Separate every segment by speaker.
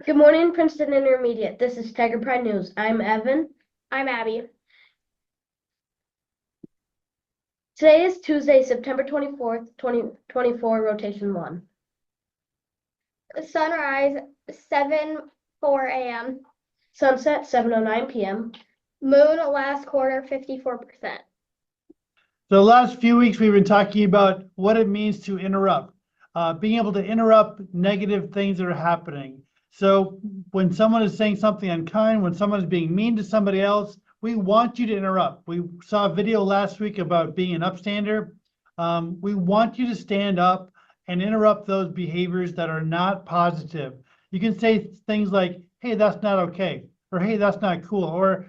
Speaker 1: Good morning, Princeton Intermediate. This is Tiger Pride News. I'm Evan.
Speaker 2: I'm Abby.
Speaker 1: Today is Tuesday, September 24th, 2024, rotation 1.
Speaker 2: Sunrise 7:04 a.m.
Speaker 1: Sunset 7:09 p.m.
Speaker 2: Moon last quarter 54%.
Speaker 3: So the last few weeks, we've been talking about what it means to interrupt, being able to interrupt negative things that are happening. So when someone is saying something unkind, when someone is being mean to somebody else, we want you to interrupt. We saw a video last week about being an upstander. We want you to stand up and interrupt those behaviors that are not positive. You can say things like, hey, that's not okay, or hey, that's not cool, or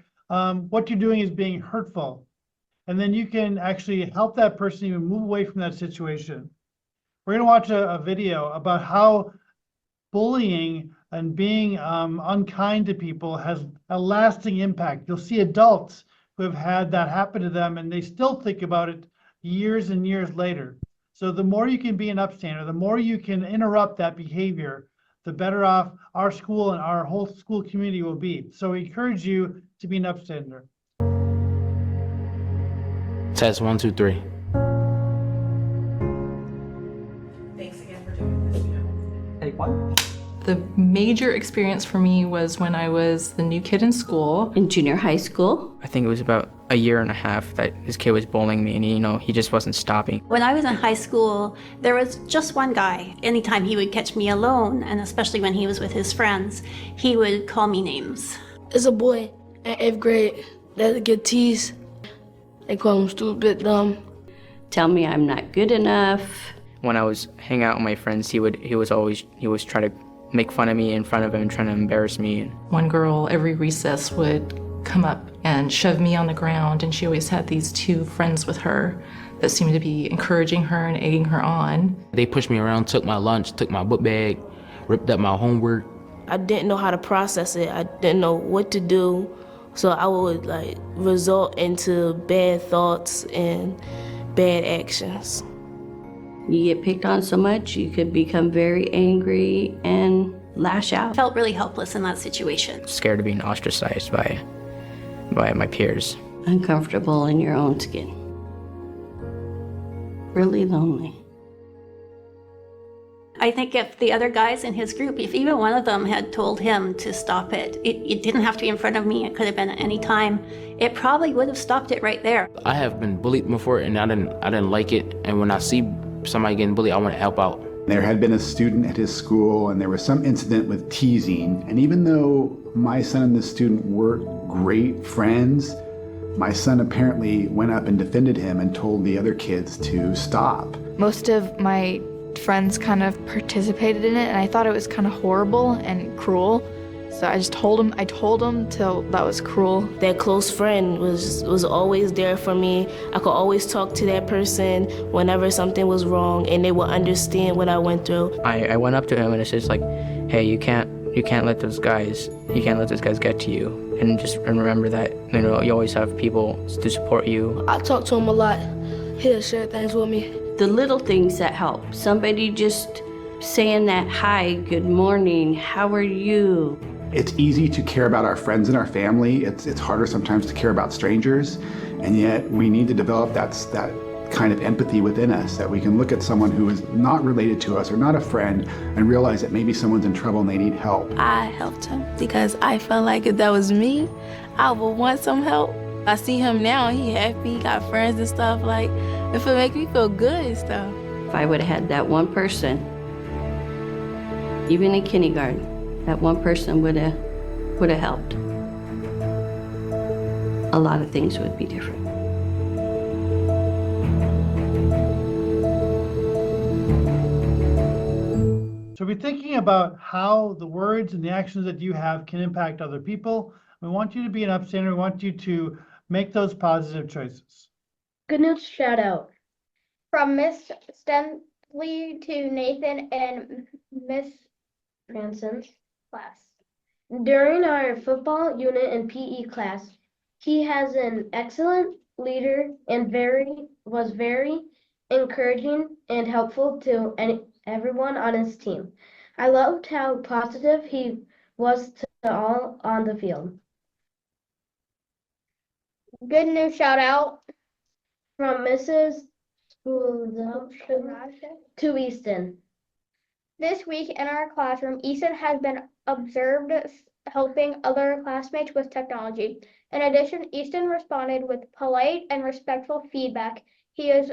Speaker 3: what you're doing is being hurtful. And then you can actually help that person even move away from that situation. We're going to watch a video about how bullying and being unkind to people has a lasting impact. You'll see adults who have had that happen to them and they still think about it years and years later. So the more you can be an upstander, the more you can interrupt that behavior, the better off our school and our whole school community will be. So we encourage you to be an upstander.
Speaker 4: Test 1, 2, 3.
Speaker 5: Thanks again for doing this.
Speaker 6: Take one.
Speaker 7: The major experience for me was when I was the new kid in school.
Speaker 8: In junior high school.
Speaker 4: I think it was about a year and a half that this kid was bullying me, and he just wasn't stopping.
Speaker 9: When I was in high school, there was just one guy. Anytime he would catch me alone, and especially when he was with his friends, he would call me names.
Speaker 10: There's a boy in 8th grade that get teased. They call him stupid, dumb.
Speaker 8: Tell me I'm not good enough.
Speaker 4: When I was hanging out with my friends, he was trying to make fun of me in front of him and trying to embarrass me.
Speaker 7: One girl every recess would come up and shove me on the ground, and she always had these two friends with her that seemed to be encouraging her and egging her on.
Speaker 4: They pushed me around, took my lunch, took my book bag, ripped up my homework.
Speaker 10: I didn't know how to process it. I didn't know what to do. So I would result into bad thoughts and bad actions.
Speaker 8: You get picked on so much, you could become very angry and lash
Speaker 9: I
Speaker 8: out.
Speaker 9: felt really helpless in that situation.
Speaker 4: Scared of being ostracized by my peers.
Speaker 8: Uncomfortable in your own skin. Really lonely.
Speaker 9: I think if the other guys in his group, if even one of them had told him to stop it, it didn't have to be in front of me, it could have been at any time, it probably would have stopped it right there.
Speaker 4: I have been bullied before, and I didn't like it. And when I see somebody getting bullied, I want to help out.
Speaker 11: There had been a student at his school, and there was some incident with teasing. And even though my son and this student were great friends, my son apparently went up and defended him and told the other kids to stop.
Speaker 12: Most of my friends kind of participated in it, and I thought it was kind of horrible and cruel. So I told him till that was cruel.
Speaker 10: That close friend was always there for me. I could always talk to that person whenever something was wrong, and they would understand what I went through.
Speaker 4: I went up to him and it's just like, hey, you can't let those guys get to you. And just remember that, you always have people to support you.
Speaker 10: I talked to him a lot. He'll share things with me.
Speaker 8: The little things that help. Somebody just saying that, hi, good morning, how are you?
Speaker 11: It's easy to care about our friends and our family. It's harder sometimes to care about strangers. And yet we need to develop that kind of empathy within us, that we can look at someone who is not related to us or not a friend and realize that maybe someone's in trouble and they need help.
Speaker 10: I helped him because I felt like if that was me, I would want some help. I see him now, he happy, he got friends and stuff, if it make me feel good and stuff.
Speaker 8: If I would have had that one person, even in kindergarten, that one person would have helped. A lot of things would be different.
Speaker 3: So we're thinking about how the words and the actions that you have can impact other people. We want you to be an upstander. We want you to make those positive choices.
Speaker 1: Good news shout out.
Speaker 2: From Miss Stenley to Nathan and Miss
Speaker 1: Branson's
Speaker 2: Class.
Speaker 1: During our football unit and PE class, he has an excellent leader and was very encouraging and helpful to everyone on his team. I loved how positive he was to all on the field.
Speaker 2: Good news shout out
Speaker 1: From Mrs. to Easton.
Speaker 2: this week in our classroom. Easton has been observed helping other classmates with technology. In addition, Easton responded with polite and respectful feedback. He is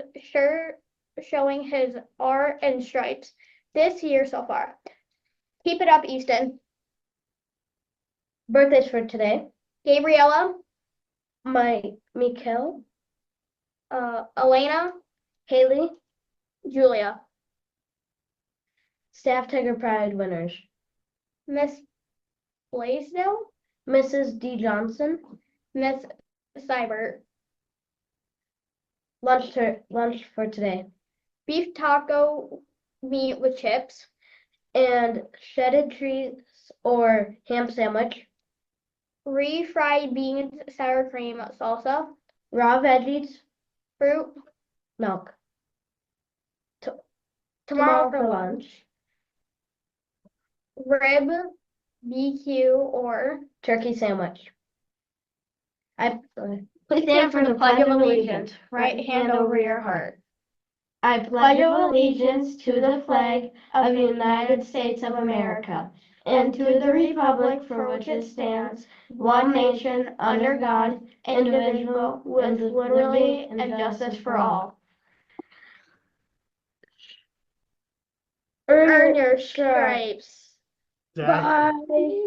Speaker 2: showing his R and stripes this year so far. Keep it up, Easton.
Speaker 1: Birthdays for today.
Speaker 2: Gabriella,
Speaker 1: Mikhail,
Speaker 2: Elena,
Speaker 1: Haley,
Speaker 2: Julia,
Speaker 1: Staff Tiger Pride winners.
Speaker 2: Miss Blaisdell,
Speaker 1: Mrs. D. Johnson,
Speaker 2: Miss Seibert.
Speaker 1: lunch for today.
Speaker 2: Beef taco meat with chips.
Speaker 1: And shredded cheese or ham sandwich.
Speaker 2: Refried beans, sour cream salsa.
Speaker 1: Raw veggies,
Speaker 2: Fruit.
Speaker 1: milk.
Speaker 2: Tomorrow for lunch. Rib, BQ, or
Speaker 1: Turkey sandwich.
Speaker 2: please stand for the Pledge of Allegiance. Right hand over your heart.
Speaker 1: I pledge allegiance to the flag of the United States of America and to the republic for which it stands, one nation, under God, indivisible, with liberty and justice for all.
Speaker 2: Earn your stripes.
Speaker 3: Zach?
Speaker 1: Bye.